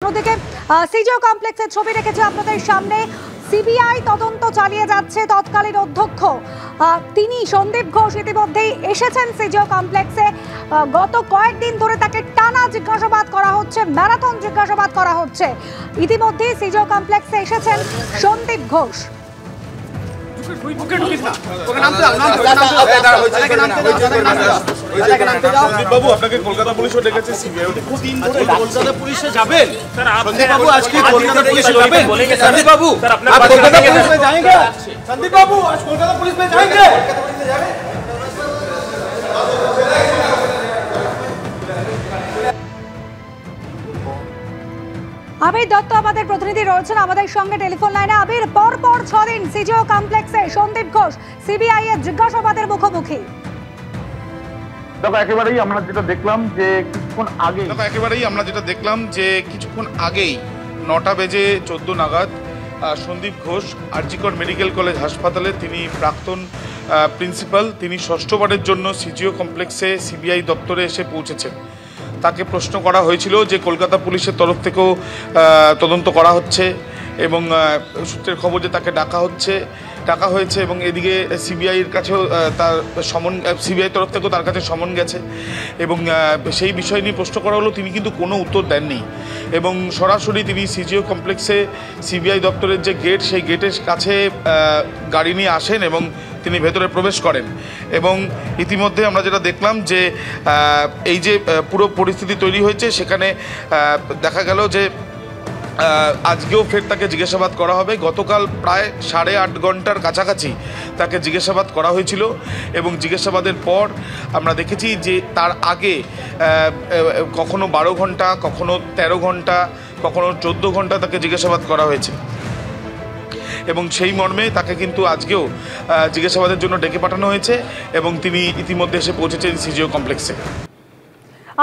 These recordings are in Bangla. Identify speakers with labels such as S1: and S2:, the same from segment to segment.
S1: অন্যদিকে সিজিও কমপ্লেক্সের ছবি রেখেছে আপনাদের সামনে। সিবিআই তদন্ত চালিয়ে যাচ্ছে। তৎকালীন অধ্যক্ষ তিনি সন্দীপ ঘোষ ইতিমধ্যেই এসেছেন সিজিও কমপ্লেক্সে। গত কয়েকদিন ধরে তাকে টানা জিজ্ঞাসাবাদ করা হচ্ছে, ম্যারাথন জিজ্ঞাসাবাদ করা হচ্ছে। ইতিমধ্যেই সিজিও কমপ্লেক্সে এসেছেন সন্দীপ ঘোষ।
S2: বাবু আপনাকে কলকাতা পুলিশও ডেকেছে, কলকাতা পুলিশে যাবেন সন্দীপ বাবু, আজকে কলকাতা পুলিশে যাবেন সন্দীপ বাবু, आप कलकत्ता पुलिस में जाएंगे संदीप बाबू, आज कोलकाता पुलिस में जाएंगे।
S1: আবির দত্ত আমাদের প্রতিনিধি রয়েছেন আমাদের সঙ্গে টেলিফোন লাইনে। আবির, পরপর 6 দিন সিজিও কমপ্লেক্সে সন্দীপ ঘোষ সিবিআই এর জিজ্ঞাসাবাদের মুখোমুখি।
S3: একেবারেই আমরা যেটা দেখলাম যে কিছুক্ষণ আগেই 9:14 নাগাদ সন্দীপ ঘোষ আরজিকর মেডিকেল কলেজ হাসপাতালে, তিনি প্রাক্তন প্রিন্সিপাল, তিনি ষষ্ঠবারের জন্য সিজিও কমপ্লেক্সে সিবিআই দপ্তরে এসে পৌঁছেছেন। তাকে প্রশ্ন করা হয়েছিল যে কলকাতা পুলিশের তরফ থেকেও তদন্ত করা হচ্ছে এবং সূত্রের খবর যে তাকে ডাকা হয়েছে এবং এদিকে সিবিআইয়ের কাছেও তার সিবিআই তরফ থেকেও তার কাছে সমন গেছে এবং সেই বিষয় নিয়ে প্রশ্ন করা হলো। তিনি কিন্তু কোনো উত্তর দেননি এবং সরাসরি তিনি সিজিও কমপ্লেক্সে সিবিআই দপ্তরের যে গেট, সেই গেটের কাছে গাড়ি নিয়ে আসেন এবং তিনি ভেতরে প্রবেশ করেন। এবং ইতিমধ্যে আমরা যেটা দেখলাম যে এই যে পুরো পরিস্থিতি তৈরি হয়েছে, সেখানে দেখা গেল যে আজকেও ফের তাকে জিজ্ঞাসাবাদ করা হবে। গতকাল প্রায় 8.5 ঘন্টার কাছাকাছি তাকে জিজ্ঞাসাবাদ করা হয়েছিল এবং জিজ্ঞাসাবাদের পর আমরা দেখেছি যে তার আগে কখনো 12 ঘন্টা, কখনো 13 ঘন্টা, কখনো 14 ঘন্টা তাকে জিজ্ঞাসাবাদ করা হয়েছে এবং সেই মর্মে তাকে কিন্তু আজকেও জিজ্ঞাসাবাদের জন্য ডেকে পাঠানো হয়েছে এবং তিনি ইতিমধ্যে এসে পৌঁছেছেন সিজিও কমপ্লেক্সে।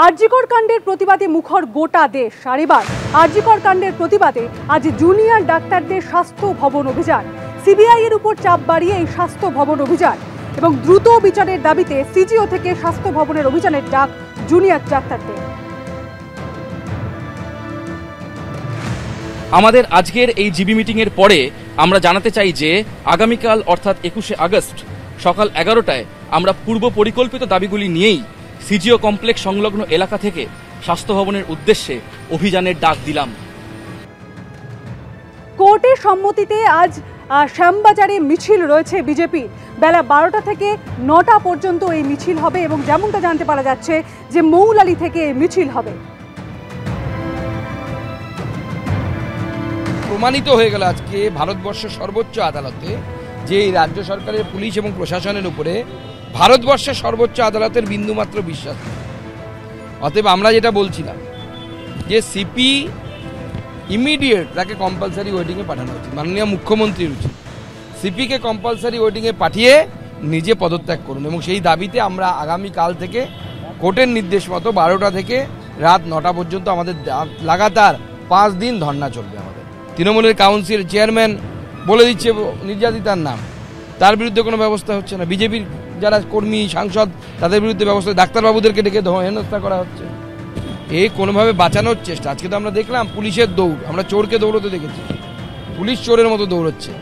S4: আরজিকর কাণ্ডের প্রতিবাদে মুখর গোটা দেশ। আর এবার আরজিকর কাণ্ডের প্রতিবাদে আজ জুনিয়র ডাক্তারদের স্বাস্থ্য ভবন অভিযান। সিবিআই এর উপর চাপ বাড়িয়ে এই স্বাস্থ্য ভবন অভিযান এবং দ্রুত বিচারের দাবিতে সিজিও থেকে স্বাস্থ্য ভবনের অভিযানের ডাক জুনিয়র ডাক্তারদের।
S5: আমাদের আজকের এই জিবি মিটিং এর পরে আমরা জানাতে চাই যে আগামীকাল অর্থাৎ 21শে আগস্ট সকাল 11টায় আমরা পূর্ব পরিকল্পিত দাবিগুলি নিয়েই সিজিও কমপ্লেক্স সংলগ্ন এলাকা থেকে স্বাস্থ্য ভবনের উদ্দেশ্যে অভিযানের ডাক দিলাম।
S4: কোর্টের সম্মতিতে আজ শ্যামবাজারে মিছিল রয়েছে বিজেপির। বেলা 12টা থেকে 9টা পর্যন্ত এই মিছিল হবে এবং যেমনটা জানতে পারা যাচ্ছে যে মৌলালি থেকে এই মিছিল হবে।
S6: প্রমাণিত হয়ে গেল আজকে ভারতবর্ষের সর্বোচ্চ আদালতে যে রাজ্য সরকারের পুলিশ এবং প্রশাসনের উপরে ভারতবর্ষের সর্বোচ্চ আদালতের বিন্দুমাত্র বিশ্বাস। অতএব আমরা যেটা বলছিলাম যে সিপি ইমিডিয়েট তাকে কম্পালসারি ওয়েটিংয়ে পাঠানো উচিত, মাননীয় মুখ্যমন্ত্রীর উচিত। সিপিকে কম্পালসারি ওয়েটিংয়ে পাঠিয়ে নিজে পদত্যাগ করুন এবং সেই দাবিতে আমরা আগামীকাল থেকে কোর্টের নির্দেশ মতো 12টা থেকে রাত 9টা পর্যন্ত আমাদের লাগাতার 5 দিন ধর্না চলবে। আমাদের তৃণমূলের কাউন্সিল চেয়ারম্যান বলে দিচ্ছে নির্যাতিতার নাম, তার বিরুদ্ধে কোনো ব্যবস্থা হচ্ছে না। বিজেপির যারা কর্মী সাংসদ তাদের বিরুদ্ধে ব্যবস্থা, ডাক্তারবাবুদেরকে ডেকে হেনস্থা করা হচ্ছে। কোনোভাবে বাঁচানোর চেষ্টা। আজকে তো আমরা দেখলাম পুলিশের দৌড়, আমরা চোরকে দৌড়তে দেখেছি, পুলিশ চোরের মতো দৌড়চ্ছে।